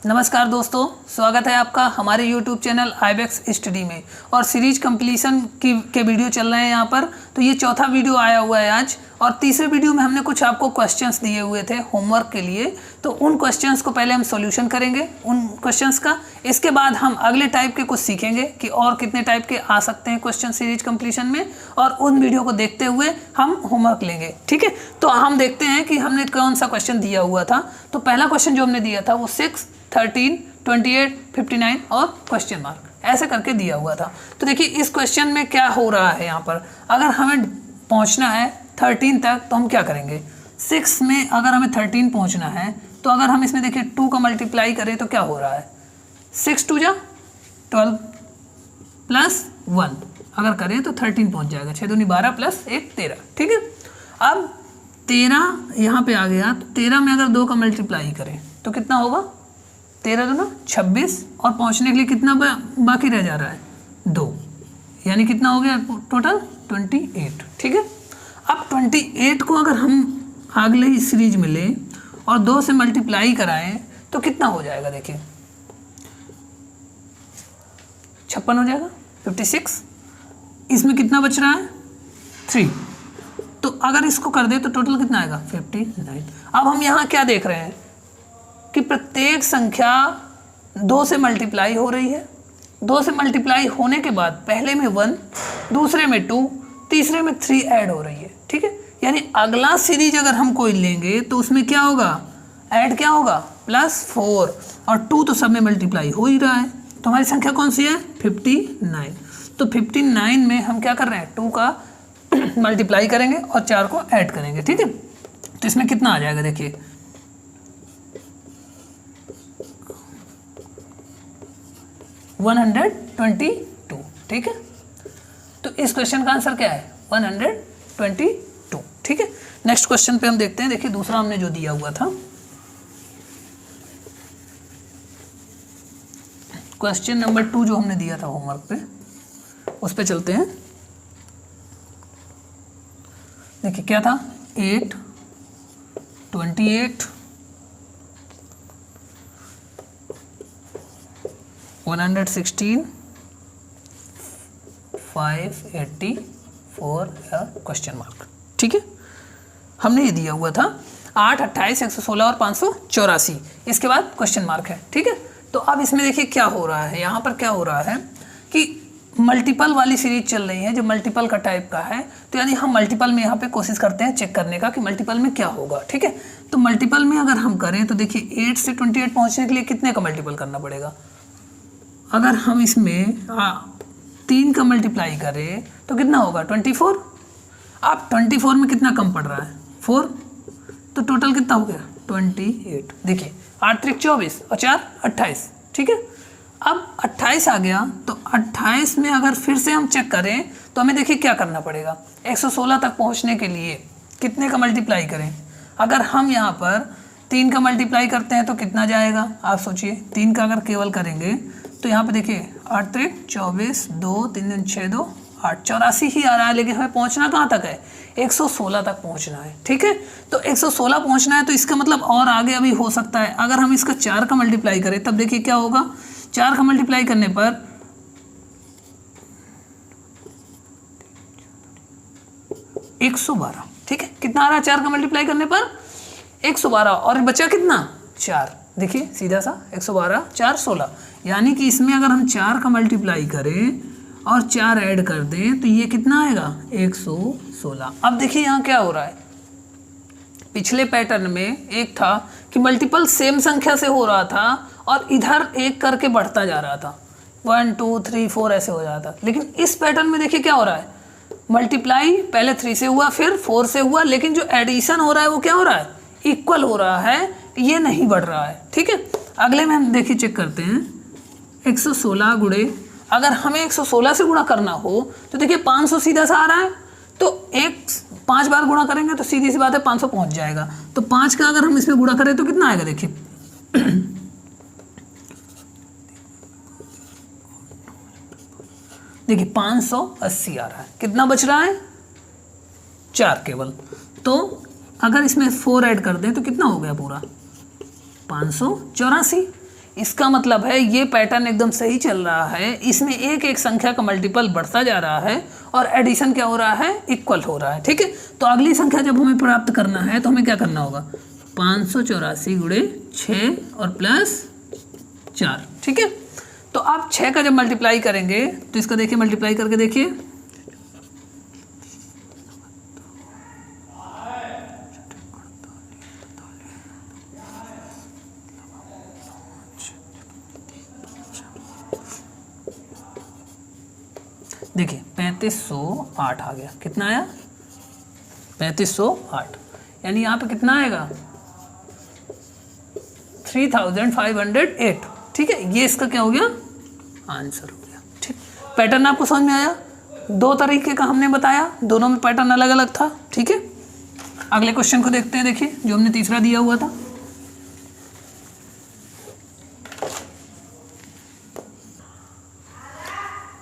नमस्कार दोस्तों, स्वागत है आपका हमारे YouTube चैनल आईबेक्स स्टडी में। और सीरीज कंप्लीशन के वीडियो चल रहे हैं यहाँ पर। तो ये चौथा वीडियो आया हुआ है आज। और तीसरे वीडियो में हमने कुछ आपको क्वेश्चंस दिए हुए थे होमवर्क के लिए। तो उन क्वेश्चंस को पहले हम सॉल्यूशन करेंगे उन क्वेश्चंस का। इसके बाद हम अगले टाइप के कुछ सीखेंगे कि और कितने टाइप के आ सकते हैं क्वेश्चन सीरीज कंप्लीशन में। और उन वीडियो को देखते हुए हम होमवर्क लेंगे, ठीक है। तो हम देखते हैं कि हमने कौन सा क्वेश्चन दिया हुआ था। तो पहला क्वेश्चन जो हमने दिया था वो 6, 13, 28, 59 और क्वेश्चन मार्क ऐसे करके दिया हुआ था। तो देखिए इस क्वेश्चन में क्या हो रहा है यहाँ पर। अगर हमें पहुँचना है 13 तक तो हम क्या करेंगे। 6 में अगर हमें 13 पहुँचना है तो अगर हम इसमें देखिए 2 का मल्टीप्लाई करें तो क्या हो रहा है। 6 2 जा 12 प्लस 1 अगर करें तो 13 पहुँच जाएगा। 6 दूनी 12 प्लस 1 13, ठीक है। अब 13 यहाँ पे आ गया। तो 13 में अगर 2 का मल्टीप्लाई करें तो कितना होगा। 13 दूना 26 और पहुँचने के लिए कितना बाकी रह जा रहा है 2, यानी कितना हो गया टोटल 28, ठीक है। अब 28 को अगर हम अगले ही सीरीज में लें और 2 से मल्टीप्लाई कराएं तो कितना हो जाएगा। देखिए 56 हो जाएगा 56। इसमें कितना बच रहा है 3। तो अगर इसको कर दे तो टोटल कितना आएगा 59। अब हम यहाँ क्या देख रहे हैं कि प्रत्येक संख्या 2 से मल्टीप्लाई हो रही है। 2 से मल्टीप्लाई होने के बाद पहले में 1, दूसरे में 2, तीसरे में 3 ऐड हो रही है, ठीक है। यानी अगला सीरीज अगर हम कोई लेंगे तो उसमें क्या होगा, ऐड क्या होगा +4 और 2 तो सब में मल्टीप्लाई हो ही रहा है। तो हमारी संख्या कौन सी है 59। तो 59 में हम क्या कर रहे हैं 2 का मल्टीप्लाई करेंगे और 4 को ऐड करेंगे, ठीक है। तो इसमें कितना आ जाएगा देखिए 122, ठीक है। तो इस क्वेश्चन का आंसर क्या है 122, ठीक है। नेक्स्ट क्वेश्चन पे हम देखते हैं। देखिए दूसरा हमने जो दिया हुआ था क्वेश्चन नंबर 2 जो हमने दिया था होमवर्क पे, उस पे चलते हैं। देखिए क्या था 8, 28, 116, 584 क्वेश्चन मार्क, ठीक है। हमने ये दिया हुआ था 8, 28, 116 और 584। इसके बाद क्वेश्चन मार्क है, ठीक है। तो अब इसमें देखिए क्या हो रहा है। यहाँ पर क्या हो रहा है कि मल्टीपल वाली सीरीज चल रही है जो मल्टीपल का टाइप का है। तो यानी हम मल्टीपल में यहाँ पे कोशिश करते हैं चेक करने का कि मल्टीपल में क्या होगा, ठीक है। तो मल्टीपल में अगर हम करें तो देखिए 8 से 28 पहुँचने के लिए कितने का मल्टीपल करना पड़ेगा। अगर हम इसमें 3 का मल्टीप्लाई करें तो कितना होगा 24। अब 24 में कितना कम पड़ रहा है 4, तो टोटल कितना हो गया 28। देखिए 8 3 24 और 4 28, ठीक है। अब 28 आ गया तो 28 में अगर फिर से हम चेक करें तो हमें देखिए क्या करना पड़ेगा। 116 तक पहुंचने के लिए कितने का मल्टीप्लाई करें। अगर हम यहाँ पर 3 का मल्टीप्लाई करते हैं तो कितना जाएगा आप सोचिए। 3 का अगर केवल करेंगे तो यहाँ पे देखिए 8 3 24, 2 3 दिन 6 2 8 84 ही आ रहा है। लेकिन हमें पहुँचना कहाँ तक है 116 तक पहुँचना है, ठीक है। तो 116 पहुँचना है तो इसका मतलब और आगे अभी हो सकता है। अगर हम इसका 4 का मल्टीप्लाई करें तब देखिए क्या होगा। 4 का मल्टीप्लाई करने पर 112, ठीक है। कितना आ रहा है 4 का मल्टीप्लाई करने पर 112 और बचा कितना 4। देखिए सीधा सा 112 4 16, यानी कि इसमें अगर हम 4 का मल्टीप्लाई करें और 4 ऐड कर दें तो ये कितना आएगा 116। अब देखिए यहाँ क्या हो रहा है। पिछले पैटर्न में एक था कि मल्टीपल सेम संख्या से हो रहा था और इधर एक करके बढ़ता जा रहा था 1 2 3 4 ऐसे हो जाता। लेकिन इस पैटर्न में देखिए क्या हो रहा है मल्टीप्लाई पहले 3 से हुआ फिर 4 से हुआ, लेकिन जो एडिशन हो रहा है वो क्या हो रहा है इक्वल हो रहा है, ये नहीं बढ़ रहा है, ठीक है। अगले में हम देखिए चेक करते हैं 116 गुणे, अगर हमें 116 से गुणा करना हो तो देखिए 500 सीधा सा आ रहा है। तो 5 बार गुणा करेंगे तो सीधी सी बात है 500 पहुंच जाएगा। तो 5 का अगर हम इसमें गुणा करें तो कितना आएगा देखिए देखिए 580 आ रहा है। कितना बच रहा है 4 केवल। तो अगर इसमें 4 ऐड कर दें तो कितना हो गया पूरा 584। इसका मतलब है ये पैटर्न एकदम सही चल रहा है, इसमें एक एक संख्या का मल्टीपल बढ़ता जा रहा है और एडिशन क्या हो रहा है, इक्वल हो रहा है। ठीक है, तो अगली संख्या जब हमें प्राप्त करना है तो हमें क्या करना होगा, 584 गुणे 6 और प्लस 4। ठीक है, तो आप 6 का जब मल्टीप्लाई करेंगे तो इसका देखिए, मल्टीप्लाई करके देखिए, देखिए 3508 आ गया। कितना आया, 3508, यानी यहाँ पे कितना आएगा, 3508। ठीक है, ये इसका क्या हो गया, आंसर हो गया। ठीक, पैटर्न आपको समझ में आया, दो तरीके का हमने बताया, दोनों में पैटर्न अलग अलग था। ठीक है, अगले क्वेश्चन को देखते हैं। देखिए जो हमने तीसरा दिया हुआ था,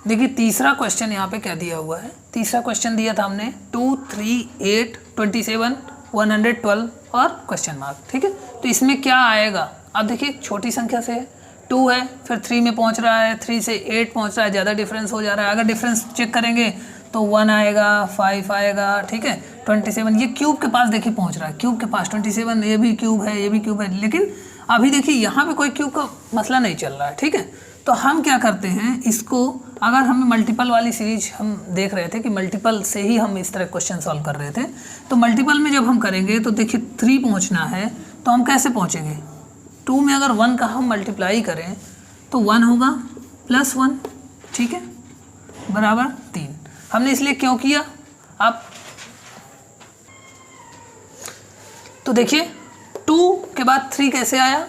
देखिए तीसरा क्वेश्चन यहाँ पे क्या दिया हुआ है। तीसरा क्वेश्चन दिया था हमने 2, 3, 8, 27, 112 और क्वेश्चन मार्क। ठीक है, तो इसमें क्या आएगा, अब देखिए छोटी संख्या से है, 2 है, फिर 3 में पहुँच रहा है, 3 से 8 पहुँच रहा है, ज़्यादा डिफरेंस हो जा रहा है। अगर डिफरेंस चेक करेंगे तो 1 आएगा, 5 आएगा। ठीक है, 27 ये क्यूब के पास देखिए पहुँच रहा है, क्यूब के पास 27, ये भी क्यूब है, ये भी क्यूब है, लेकिन अभी देखिए यहाँ पे कोई क्यूब का मसला नहीं चल रहा है। ठीक है, तो हम क्या करते हैं, इसको अगर हमें मल्टीपल वाली सीरीज हम देख रहे थे कि मल्टीपल से ही हम इस तरह क्वेश्चन सॉल्व कर रहे थे, तो मल्टीपल में जब हम करेंगे तो देखिए 3 पहुंचना है, तो हम कैसे पहुंचेंगे, 2 में अगर 1 का हम मल्टीप्लाई करें तो 1 होगा प्लस 1। ठीक है, बराबर 3। हमने इसलिए क्यों किया, आप तो देखिए 2 के बाद 3 कैसे आया,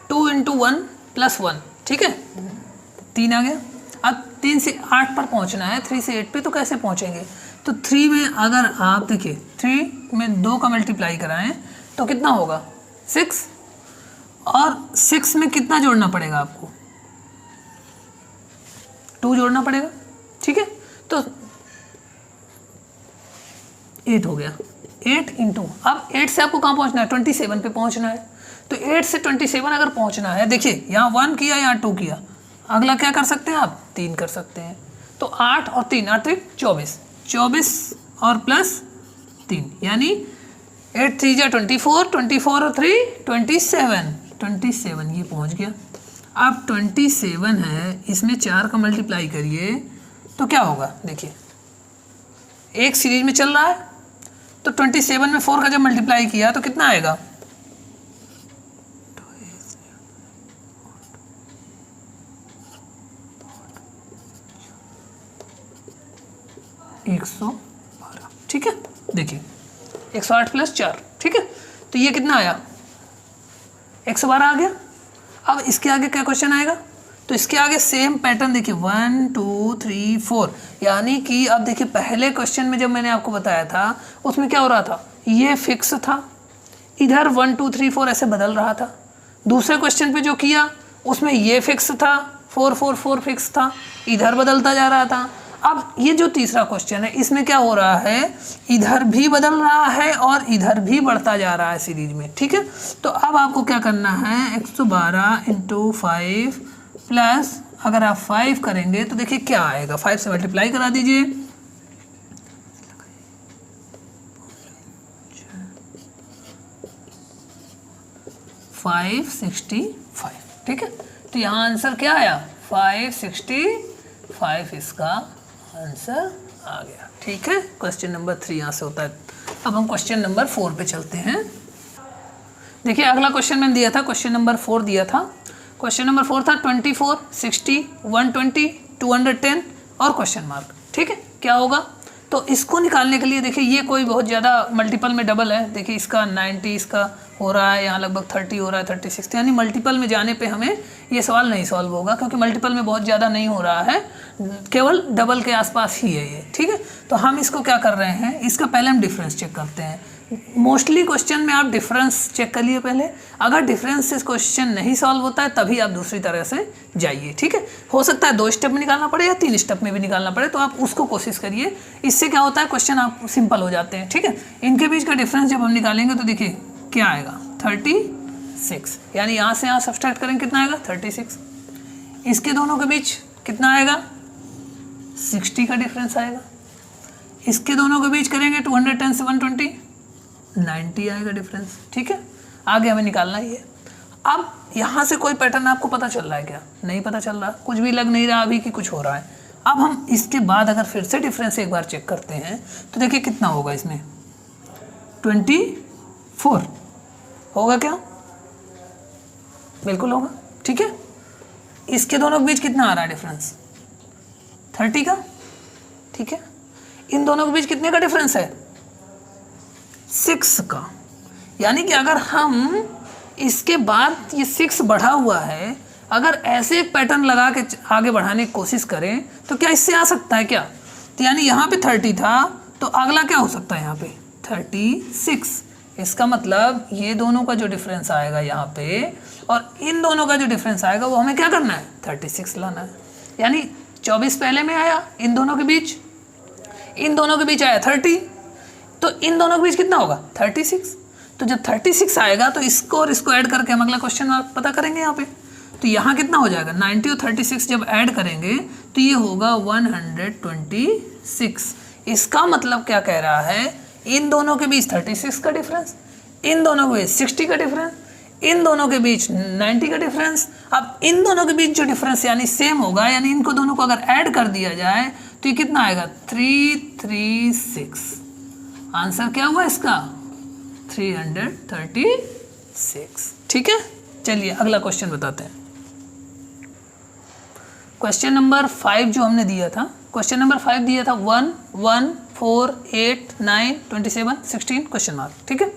2 × 1 + 1। ठीक है, 3 आ गया। अब 3 से 8 पर पहुंचना है, 3 से 8 पे, तो कैसे पहुंचेंगे, तो 3 में अगर आप देखिए 3 में 2 का मल्टीप्लाई कराएं तो कितना होगा, 6, और 6 में कितना जोड़ना पड़ेगा आपको, 2 जोड़ना पड़ेगा। ठीक है, तो 8 हो गया, 8 × अब 8 से आपको कहाँ पहुंचना है, 27 पे पहुंचना है। तो 8 से 27 अगर पहुंचना है, देखिए यहाँ 1 किया, यहाँ 2 किया, अगला क्या कर सकते हैं आप, 3 कर सकते हैं। तो 8 और 3, 8 3 24, 24 और प्लस 3, यानी 8 3 जा 24, 24 और 3 27, 27 ये पहुंच गया। अब 27 है, इसमें 4 का मल्टीप्लाई करिए तो क्या होगा, देखिए एक सीरीज में चल रहा है, तो 27 में 4 का जब मल्टीप्लाई किया तो कितना आएगा, 112। ठीक है, देखिए 108 + 4। ठीक है, तो ये कितना आया, 112 आ गया। अब इसके आगे क्या क्वेश्चन आएगा, तो इसके आगे सेम पैटर्न देखिए 1 2 3 4, यानी कि अब देखिए पहले क्वेश्चन में जब मैंने आपको बताया था उसमें क्या हो रहा था, ये फिक्स था, इधर 1 2 3 4 ऐसे बदल रहा था। दूसरे क्वेश्चन पे जो किया उसमें ये फिक्स था, 4 4 4 फिक्स था, इधर बदलता जा रहा था। अब ये जो तीसरा क्वेश्चन है, इसमें क्या हो रहा है, इधर भी बदल रहा है और इधर भी बढ़ता जा रहा है सीरीज में। ठीक है, तो अब आपको क्या करना है, 112 × 5 प्लस, अगर आप 5 करेंगे तो देखिए क्या आएगा, 5 से मल्टीप्लाई करा दीजिए, 565। ठीक है, तो यहाँ आंसर क्या आया, 565 इसका आंसर आ गया। ठीक है, क्वेश्चन नंबर 3 यहाँ से होता है। अब हम क्वेश्चन नंबर 4 पे चलते हैं। देखिए अगला क्वेश्चन मैंने दिया था, क्वेश्चन नंबर 4 दिया था। क्वेश्चन नंबर 4 था 24, 60, 120, 210 और क्वेश्चन मार्क। ठीक है, क्या होगा, तो इसको निकालने के लिए देखिए ये कोई बहुत ज़्यादा मल्टीपल में डबल है, देखिए इसका 90 इसका हो रहा है, यहाँ लगभग 30 हो रहा है, 36, यानी मल्टीपल में जाने पे हमें ये सवाल नहीं सॉल्व होगा, क्योंकि मल्टीपल में बहुत ज़्यादा नहीं हो रहा है, केवल डबल के आसपास ही है ये। ठीक है, तो हम इसको क्या कर रहे हैं, इसका पहले हम डिफरेंस चेक करते हैं। मोस्टली क्वेश्चन में आप डिफरेंस चेक कर लिए पहले, अगर डिफरेंस से क्वेश्चन नहीं सॉल्व होता है तभी आप दूसरी तरह से जाइए। ठीक है, हो सकता है 2 स्टेप में निकालना पड़े या 3 स्टेप में भी निकालना पड़े, तो आप उसको कोशिश करिए, इससे क्या होता है क्वेश्चन आप सिंपल हो जाते हैं। ठीक है, इनके बीच का डिफरेंस जब हम निकालेंगे तो देखिए क्या आएगा, 37 6, यानी यहाँ से यहाँ सब्सट्रैक्ट करेंगे कितना आएगा 36। इसके दोनों के बीच कितना आएगा 60 का डिफरेंस आएगा। इसके दोनों के बीच करेंगे 210 से 120, 90 आएगा डिफरेंस। ठीक है, आगे हमें निकालना ही है। अब यहाँ से कोई पैटर्न आपको पता चल रहा है क्या? नहीं पता चल रहा, कुछ भी लग नहीं रहा अभी कि कुछ हो रहा है। अब हम इसके बाद अगर फिर से डिफरेंस एक बार चेक करते हैं तो देखिए कितना होगा इसमें 24 होगा क्या? बिल्कुल होगा। ठीक है, इसके दोनों के बीच कितना आ रहा है डिफरेंस 30 का। ठीक है, इन दोनों के बीच कितने का डिफरेंस है 6 का। यानी कि अगर हम इसके बाद ये 6 बढ़ा हुआ है, अगर ऐसे एक पैटर्न लगा के आगे बढ़ाने की कोशिश करें तो क्या इससे आ सकता है क्या? तो यानी यहाँ पे 30 था तो अगला क्या हो सकता है यहाँ पे 36। इसका मतलब ये दोनों का जो डिफरेंस आएगा यहाँ पे और इन दोनों का जो डिफरेंस आएगा वो हमें क्या करना है 36 लाना है। यानी 24 पहले में आया, इन दोनों के बीच आया 30, तो इन दोनों के बीच कितना होगा 36। तो जब 36 आएगा तो इसको और इसको ऐड करके हम अगला क्वेश्चन मार्क पता करेंगे यहाँ पे। तो यहाँ कितना हो जाएगा 90 और 36 जब ऐड करेंगे तो ये होगा 126। इसका मतलब क्या कह रहा है, इन दोनों के बीच 36 का डिफरेंस, इन दोनों के बीच 60 का डिफरेंस, इन दोनों के बीच 90 का डिफरेंस। अब इन दोनों के बीच जो डिफरेंस यानी सेम होगा, यानी इनको दोनों को अगर ऐड कर दिया जाए तो ये कितना आएगा 336। आंसर क्या हुआ इसका 336। ठीक है, चलिए अगला क्वेश्चन बताते हैं। क्वेश्चन नंबर 5 जो हमने दिया था, क्वेश्चन नंबर 5 दिया था 1, 1, 4, 8, 9, 27, 16 क्वेश्चन मार्क। ठीक है,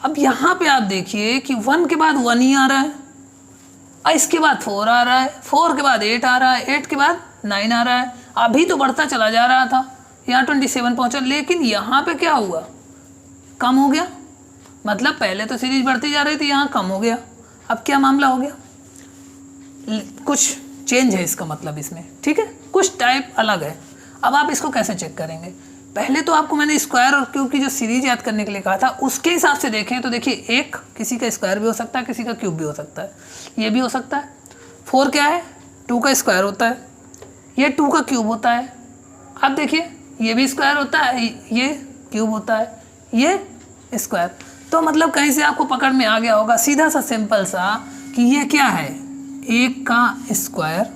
अब यहाँ पे आप देखिए कि 1 के बाद 1 ही आ रहा है, इसके बाद 4 आ रहा है, 4 के बाद 8 आ रहा है, 8 के बाद 9 आ रहा है। अभी तो बढ़ता चला जा रहा था, यहाँ 27 पहुँचा, लेकिन यहाँ पे क्या हुआ कम हो गया। मतलब पहले तो सीरीज बढ़ती जा रही थी, यहाँ कम हो गया। अब क्या मामला हो गया, कुछ चेंज है इसका मतलब इसमें। ठीक है, कुछ टाइप अलग है। अब आप इसको कैसे चेक करेंगे, पहले तो आपको मैंने स्क्वायर और क्यूब की जो सीरीज याद करने के लिए कहा था उसके हिसाब से देखें तो देखिए एक किसी का स्क्वायर भी हो सकता है, किसी का क्यूब भी हो सकता है, ये भी हो सकता है। 4 क्या है 2 का स्क्वायर होता है, ये 2 का क्यूब होता है। अब देखिए ये भी स्क्वायर होता है, ये क्यूब होता है, ये स्क्वायर। तो मतलब कहीं से आपको पकड़ में आ गया होगा सीधा सा सिंपल सा कि ये क्या है 1 का स्क्वायर,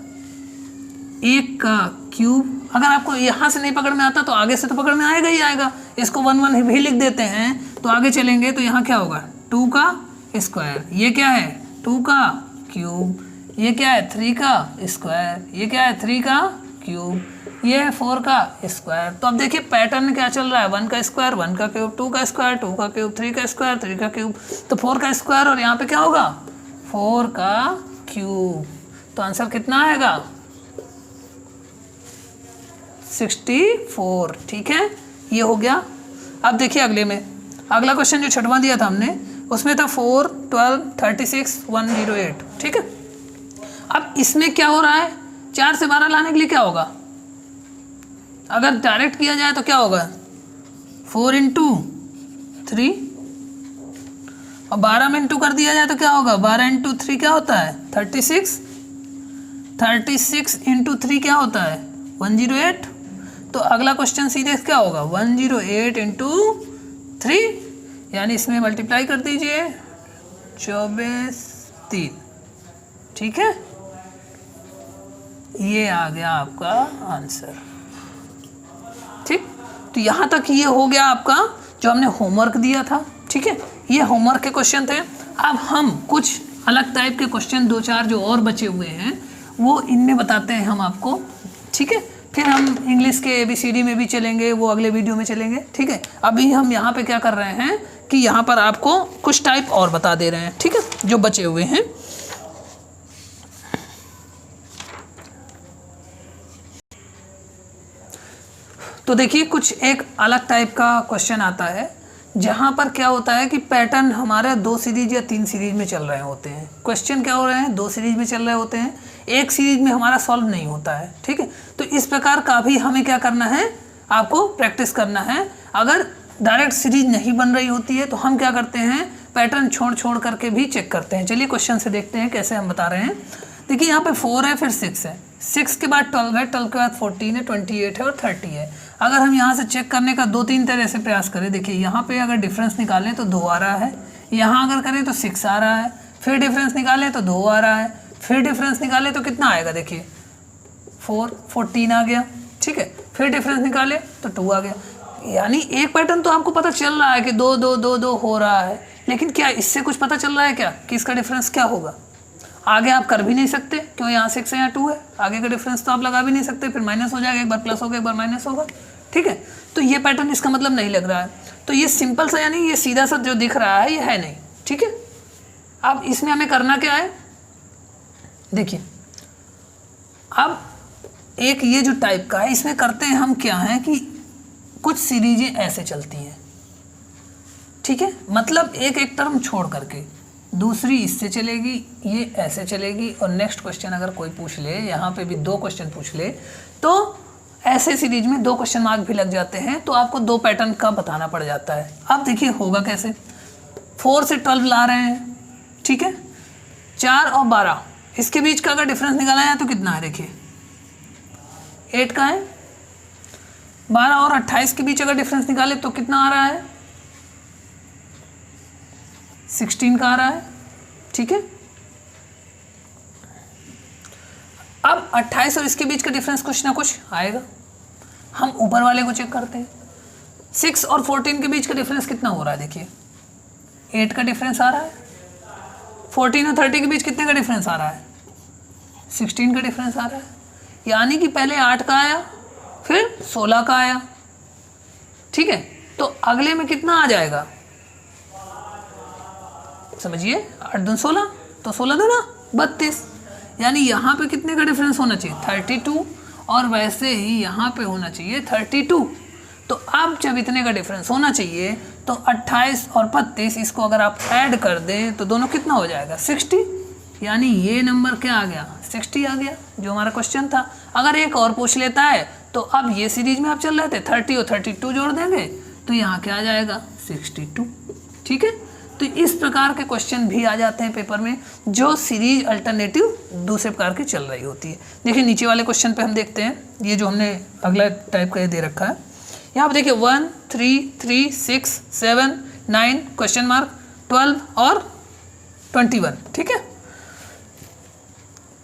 1 का क्यूब। अगर आपको यहाँ से नहीं पकड़ में आता तो आगे से तो पकड़ में आएगा ही आएगा। इसको 1 1 भी लिख देते हैं तो आगे चलेंगे तो यहाँ क्या होगा 2 का स्क्वायर, ये क्या है 2 का क्यूब, ये क्या है 3 का स्क्वायर, ये क्या है 3 का क्यूब, ये है 4 का स्क्वायर। तो अब देखिए पैटर्न क्या चल रहा है 1 का स्क्वायर, 1 का क्यूब, 2 का स्क्वायर, 2 का क्यूब, 3 का स्क्वायर, 3 का क्यूब, तो 4 का स्क्वायर और यहाँ पे क्या होगा 4 का क्यूब। तो आंसर कितना आएगा 64। ठीक है, ये हो गया। अब देखिए अगले में, अगला क्वेश्चन जो छठवां दिया था हमने उसमें था 4, 12, 36, 108। ठीक है, अब इसमें क्या हो रहा है 4 से 12 लाने के लिए क्या होगा, अगर डायरेक्ट किया जाए तो क्या होगा 4 इंटू 3 और 12 में इंटू कर दिया जाए तो क्या होगा 12 इंटू 3 क्या होता है 36, 36 इंटू 3 क्या होता है 108। तो अगला क्वेश्चन सीधे क्या होगा 108 इंटू 3, यानी इसमें मल्टीप्लाई कर दीजिए 24 3। ठीक है, ये आ गया आपका आंसर। ठीक, तो यहाँ तक ये हो गया आपका जो हमने होमवर्क दिया था। ठीक है, ये होमवर्क के क्वेश्चन थे। अब हम कुछ अलग टाइप के क्वेश्चन 2-4 जो और बचे हुए हैं वो इनमें बताते हैं हम आपको। ठीक है, फिर हम इंग्लिश के ABCD में भी चलेंगे, वो अगले वीडियो में चलेंगे। ठीक है, अभी हम यहाँ पे क्या कर रहे हैं कि यहाँ पर आपको कुछ टाइप और बता दे रहे हैं। ठीक है, जो बचे हुए हैं। तो देखिए कुछ एक अलग टाइप का क्वेश्चन आता है जहाँ पर क्या होता है कि पैटर्न हमारे 2 सीरीज या 3 सीरीज में चल रहे होते हैं। क्वेश्चन क्या हो रहे हैं 2 सीरीज में चल रहे होते हैं, एक सीरीज में हमारा सॉल्व नहीं होता है। ठीक है, तो इस प्रकार का भी हमें क्या करना है आपको प्रैक्टिस करना है। अगर डायरेक्ट सीरीज नहीं बन रही होती है तो हम क्या करते हैं पैटर्न छोड़ छोड़ करके भी चेक करते हैं। चलिए क्वेश्चन से देखते हैं कैसे हम बता रहे हैं। देखिए यहाँ पे 4 है, फिर 6 है, 6 के बाद 12 है, 12 के बाद 14 है, 28 है और 30 है। अगर हम यहाँ से चेक करने का 2-3 तरह से प्रयास करें, देखिए यहाँ पे अगर डिफरेंस निकालें तो 2 आ रहा है, यहाँ अगर करें तो 6 आ रहा है, फिर डिफरेंस निकालें तो 2 आ रहा है, फिर डिफरेंस निकालें तो कितना आएगा, देखिए 14 आ गया, ठीक है, फिर डिफरेंस निकाले तो 2 आ गया। यानी एक पैटर्न तो आपको पता चल रहा है कि 2 2 2 2 हो रहा है, लेकिन क्या इससे कुछ पता चल रहा है क्या कि इसका डिफरेंस क्या होगा? आगे आप कर भी नहीं सकते, क्यों यहाँ 6 है यहाँ 2 है, आगे का डिफरेंस तो आप लगा भी नहीं सकते, फिर माइनस हो जाएगा, एक बार प्लस होगा एक बार माइनस होगा, ठीक है। तो ये पैटर्न इसका मतलब नहीं लग रहा है, तो ये सिंपल सा यानी ये सीधा सा जो दिख रहा है ये है नहीं, ठीक है। अब इसमें हमें करना क्या है, देखिए अब एक ये जो टाइप का है इसमें करते हैं हम क्या है कि कुछ सीरीजें ऐसे चलती हैं, ठीक है, मतलब एक एक टर्म छोड़ करके, दूसरी इससे चलेगी, ये ऐसे चलेगी, और नेक्स्ट क्वेश्चन अगर कोई पूछ ले, यहाँ पे भी 2 क्वेश्चन पूछ ले, तो ऐसे सीरीज में 2 क्वेश्चन मार्क भी लग जाते हैं, तो आपको 2 पैटर्न का बताना पड़ जाता है। अब देखिए होगा कैसे, 4 से 12 ला रहे हैं, ठीक है, 4 और 12 इसके बीच का अगर डिफरेंस निकाला है तो कितना है, देखिए 8 का है, 12 और 28 के बीच अगर डिफरेंस निकाले तो कितना आ रहा है, 16 का आ रहा है, ठीक है। अब 28 और इसके बीच का डिफरेंस कुछ ना कुछ आएगा, हम ऊपर वाले को चेक करते हैं। 6 और 14 के बीच का डिफरेंस कितना हो रहा है, देखिए 8 का डिफरेंस आ रहा है। 14 और 30 के बीच कितने का डिफरेंस आ रहा है, 16 का डिफरेंस आ रहा है, यानी कि पहले 8 का आया फिर 16 का आया, ठीक है। तो अगले में कितना आ जाएगा, समझिए 8 दूनी 16, तो 16 दूना 32, यानी यहाँ पे कितने का डिफरेंस होना चाहिए, 32, और वैसे ही यहाँ पे होना चाहिए 32। तो अब जब इतने का डिफरेंस होना चाहिए तो 28 और 32 इसको अगर आप ऐड कर दें तो दोनों कितना हो जाएगा, 60, यानी ये नंबर क्या आ गया, 60 आ गया, जो हमारा क्वेश्चन था। अगर एक और पूछ लेता है तो अब ये सीरीज में आप चल रहे थे, 30 और 32 जोड़ देंगे तो यहाँ क्या आ जाएगा, 62, ठीक है। तो इस प्रकार के क्वेश्चन भी आ जाते हैं पेपर में, जो सीरीज अल्टरनेटिव दूसरे प्रकार की चल रही होती है। देखिए नीचे वाले क्वेश्चन पे हम देखते हैं, ये जो हमने अगला टाइप का ये दे रखा है, यहाँ पर देखिए 1 3 3 6 7 9 क्वेश्चन मार्क 12 और 21, ठीक है।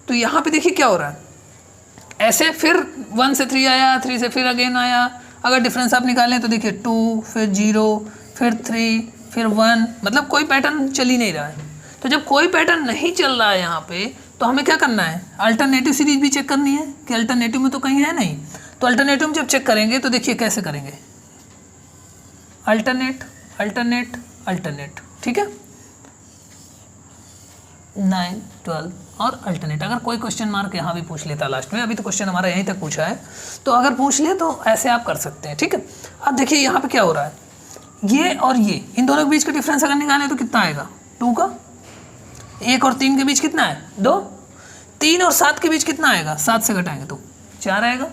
तो यहाँ पे देखिए क्या हो रहा है, ऐसे फिर 1 से 3 आया, 3 से फिर अगेन आया, अगर डिफरेंस आप निकालें तो देखिए 2 फिर 0 फिर 3 फिर 1, मतलब कोई पैटर्न चल ही नहीं रहा है। तो जब कोई पैटर्न नहीं चल रहा है यहाँ पे, तो हमें क्या करना है, अल्टरनेटिव सीरीज भी चेक करनी है कि अल्टरनेटिव में तो कहीं है नहीं। तो अल्टरनेटिव में जब चेक करेंगे तो देखिए कैसे करेंगे, अल्टरनेट अल्टरनेट अल्टरनेट, ठीक है, 9 12 और अल्टरनेट। अगर कोई क्वेश्चन मार्क यहाँ भी पूछ लेता लास्ट में, अभी तो क्वेश्चन हमारा यहीं तक पूछा है, तो अगर पूछ ले तो ऐसे आप कर सकते हैं, ठीक है। अब देखिए यहाँ पे क्या हो रहा है, ये और ये इन दोनों के बीच का डिफरेंस अगर निकालें तो कितना आएगा, 2 का, 1 और 3 के बीच कितना है, 2, 3 और 7 के बीच कितना आएगा, 7 से घटाएंगे तो 4 आएगा,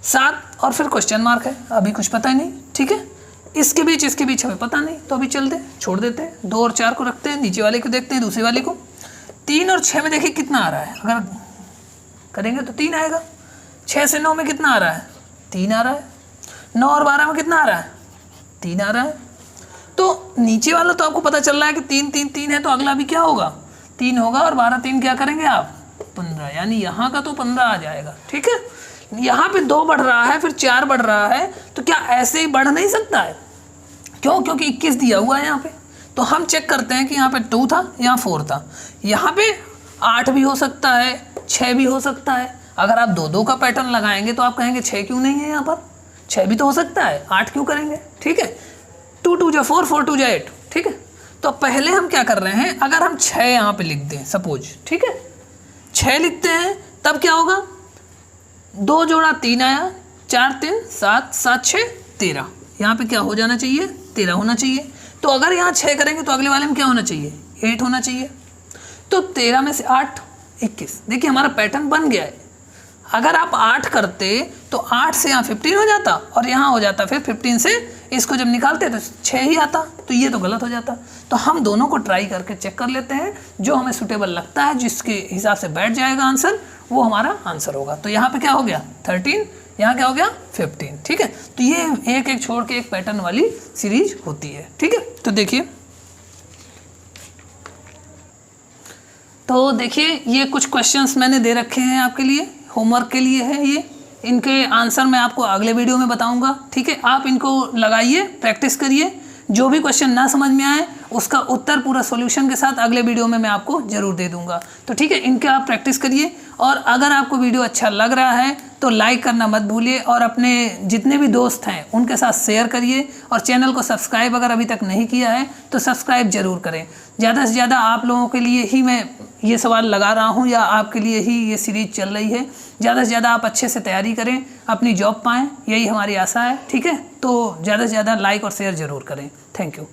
7 और फिर क्वेश्चन मार्क है, अभी कुछ पता ही नहीं, ठीक है। इसके बीच हमें पता नहीं, तो अभी चलते छोड़ देते हैं, 2 और 4 को रखते हैं, नीचे वाले को देखते हैं, दूसरे वाले को। 3 और 6 में देखिए कितना आ रहा है, अगर करेंगे तो 3 आएगा। 6 से 9 में कितना आ रहा है, 3 आ रहा है। 9 और 12 में कितना आ रहा है, 3 आ रहा है। तो नीचे वाला तो आपको पता चल रहा है कि 3 3 3 है, तो अगला भी क्या होगा, 3 होगा, और 12 3 क्या करेंगे आप, 15, यानी यहाँ का तो 15 आ जाएगा, ठीक है। यहाँ पे 2 बढ़ रहा है, फिर 4 बढ़ रहा है, तो क्या ऐसे ही बढ़ नहीं सकता है, क्यों, क्योंकि 21 दिया हुआ है यहाँ पे। तो हम चेक करते हैं कि यहाँ पे 2 था, यहाँ 4 था, यहाँ पे 8 भी हो सकता है, 6 भी हो सकता है। अगर आप 2 2 का पैटर्न लगाएंगे तो आप कहेंगे 6 क्यों नहीं है, यहाँ पर 6 भी तो हो सकता है, 8 क्यों करेंगे, ठीक है। 2 2 जा 4 4 2 जा 8, ठीक है। तो पहले हम क्या कर रहे हैं, अगर हम 6 यहाँ पे लिख दें सपोज, ठीक है, 6 लिखते हैं, तब क्या होगा, 2 जोड़ा 3 आया, 4 3 7 7 6 13, यहाँ पे क्या हो जाना चाहिए, 13 होना चाहिए। तो अगर यहाँ 6 करेंगे तो अगले वाले में क्या होना चाहिए, 8 होना चाहिए। तो 13 में से 8 21, देखिए हमारा पैटर्न बन गया है। अगर आप 8 करते तो 8 से यहाँ 15 हो जाता, और यहाँ हो जाता फिर 15 से इसको जब निकालते तो 6 ही आता, तो ये तो गलत हो जाता। तो हम दोनों को ट्राई करके चेक कर लेते हैं, जो हमें सूटेबल लगता है, जिसके हिसाब से बैठ जाएगा आंसर, वो हमारा आंसर होगा। तो यहाँ पे क्या हो गया 13, यहाँ क्या हो गया 15। ठीक है, तो ये एक एक छोड़ के एक पैटर्न वाली सीरीज होती है। ठीक है, तो देखिए, तो देखिए ये कुछ क्वेश्चंस मैंने दे रखे हैं आपके लिए, होमवर्क के लिए है ये। इनके आंसर मैं आपको अगले वीडियो में बताऊंगा। ठीक है, आप इनको लगाइए, प्रैक्टिस करिए। जो भी क्वेश्चन ना समझ में आए उसका उत्तर पूरा सॉल्यूशन के साथ अगले वीडियो में मैं आपको ज़रूर दे दूंगा। तो ठीक है, इनके आप प्रैक्टिस करिए। और अगर आपको वीडियो अच्छा लग रहा है तो लाइक करना मत भूलिए, और अपने जितने भी दोस्त हैं उनके साथ शेयर करिए, और चैनल को सब्सक्राइब अगर अभी तक नहीं किया है तो सब्सक्राइब ज़रूर करें। ज़्यादा से ज़्यादा आप लोगों के लिए ही मैं ये सवाल लगा रहा हूँ, या आपके लिए ही ये सीरीज चल रही है। ज़्यादा से ज़्यादा आप अच्छे से तैयारी करें, अपनी जॉब पाएँ, यही हमारी आशा है। ठीक है, तो ज़्यादा से ज़्यादा लाइक और शेयर ज़रूर करें। Thank you.